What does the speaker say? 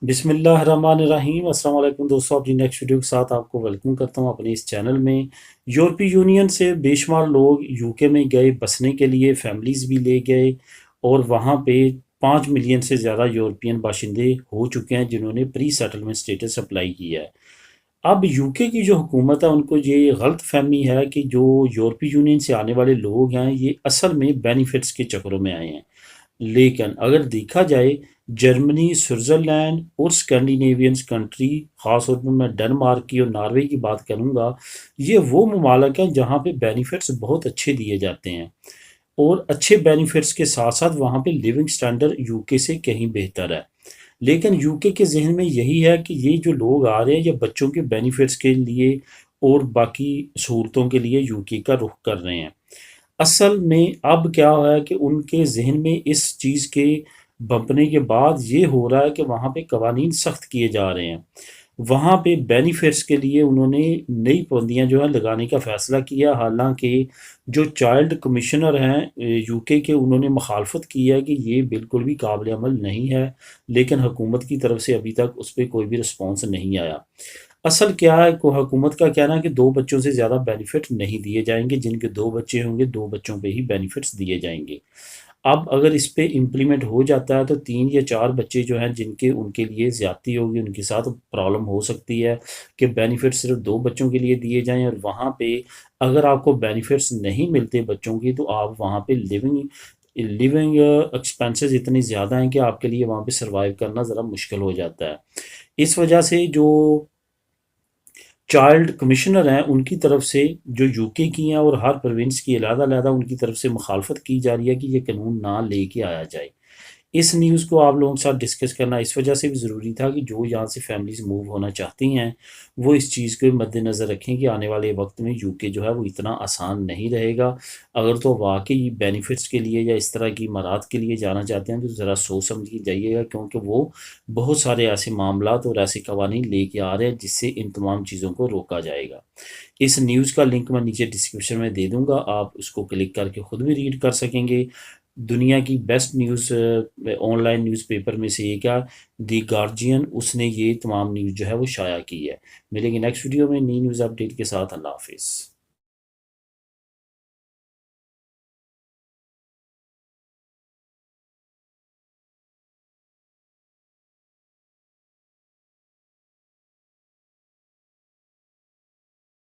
बिस्मिल्लाहिर्रहमानिर्रहीम। अस्सलाम वालेकुम दोस्तों, अपनी नेक्स्ट वीडियो के साथ आपको वेलकम करता हूं अपने इस चैनल में। यूरोपीय यूनियन से बेशुमार लोग यूके में गए बसने के लिए, फैमिलीज भी ले गए और वहां पे 5 मिलियन से ज़्यादा यूरोपियन बाशिंदे हो चुके हैं जिन्होंने प्री सेटलमेंट स्टेटस अप्लाई किया है। अब यूके की जो हुकूमत है उनको ये गलत फहमी है कि जो यूरोपीय यूनियन से आने वाले लोग हैं ये असल में बेनिफिट्स के चक्करों में आए हैं। लेकिन अगर देखा जाए, जर्मनी, स्विट्ज़रलैंड और स्कैंडिनेवियंस कंट्री, ख़ास तौर पर मैं डेनमार्क की और नॉर्वे की बात करूँगा, ये वो ममालिक हैं जहाँ पे बेनिफिट्स बहुत अच्छे दिए जाते हैं और अच्छे बेनिफिट्स के साथ साथ वहाँ पे लिविंग स्टैंडर्ड यूके से कहीं बेहतर है। लेकिन यूके के जहन में यही है कि ये जो लोग आ रहे हैं ये बच्चों के बेनिफिट्स के लिए और बाकी सहूलतों के लिए यूके का रुख कर रहे हैं। असल में अब क्या है कि उनके ज़हन में इस चीज़ के बंपने के बाद ये हो रहा है कि वहाँ पे कवानीन सख्त किए जा रहे हैं। वहाँ पे बेनिफिट्स के लिए उन्होंने नई पाबंदियाँ जो है लगाने का फ़ैसला किया। हालांकि जो चाइल्ड कमिश्नर हैं यूके के, उन्होंने मुखालफत की है कि ये बिल्कुल भी काबिल अमल नहीं है, लेकिन हुकूमत की तरफ से अभी तक उस पर कोई भी रिस्पॉन्स नहीं आया। असल क्या है को हुकूमत का कहना है कि 2 बच्चों से ज़्यादा बेनिफिट नहीं दिए जाएँगे, जिनके 2 बच्चे होंगे 2 बच्चों पे ही बेनिफिट्स दिए जाएँगे। अब अगर इस पे इम्प्लीमेंट हो जाता है तो 3 या 4 बच्चे जो हैं जिनके उनके लिए ज़्यादती होगी, उनके साथ प्रॉब्लम हो सकती है कि बेनिफिट सिर्फ़ 2 बच्चों के लिए दिए जाएँ और वहाँ पे अगर आपको बेनिफिट्स नहीं मिलते बच्चों की तो आप वहाँ पे लिविंग लिविंग एक्सपेंसेस इतने ज़्यादा हैं कि आपके लिए वहाँ पे सर्वाइव करना ज़रा मुश्किल हो जाता है। इस वजह से जो चाइल्ड कमिश्नर हैं उनकी तरफ से, जो यूके की हैं और हर प्रोविंस की अलग-अलग उनकी तरफ से मुखालफत की जा रही है कि ये कानून ना लेके आया जाए। इस न्यूज़ को आप लोगों के साथ डिस्कस करना इस वजह से भी ज़रूरी था कि जो यहाँ से फैमिलीज़ मूव होना चाहती हैं, वो इस चीज़ को मद्देनज़र रखें कि आने वाले वक्त में यूके जो है वो इतना आसान नहीं रहेगा। अगर तो वाकई बेनिफिट्स के लिए या इस तरह की इमारात के लिए जाना चाहते हैं तो ज़रा सोच समझ के जाइएगा, क्योंकि वो बहुत सारे ऐसे मामलात और ऐसे कवानीन लेके आ रहे हैं जिससे इन तमाम चीज़ों को रोका जाएगा। इस न्यूज़ का लिंक मैं नीचे डिस्क्रिप्शन में दे दूँगा, आप उसको क्लिक करके खुद भी रीड कर सकेंगे। दुनिया की बेस्ट न्यूज़ ऑनलाइन न्यूज़पेपर में से एक है दी गार्जियन, उसने ये तमाम न्यूज़ जो है वो शाया की है। मिलेंगे नेक्स्ट वीडियो में नई न्यूज़ अपडेट के साथ। अल्लाह हाफिज़।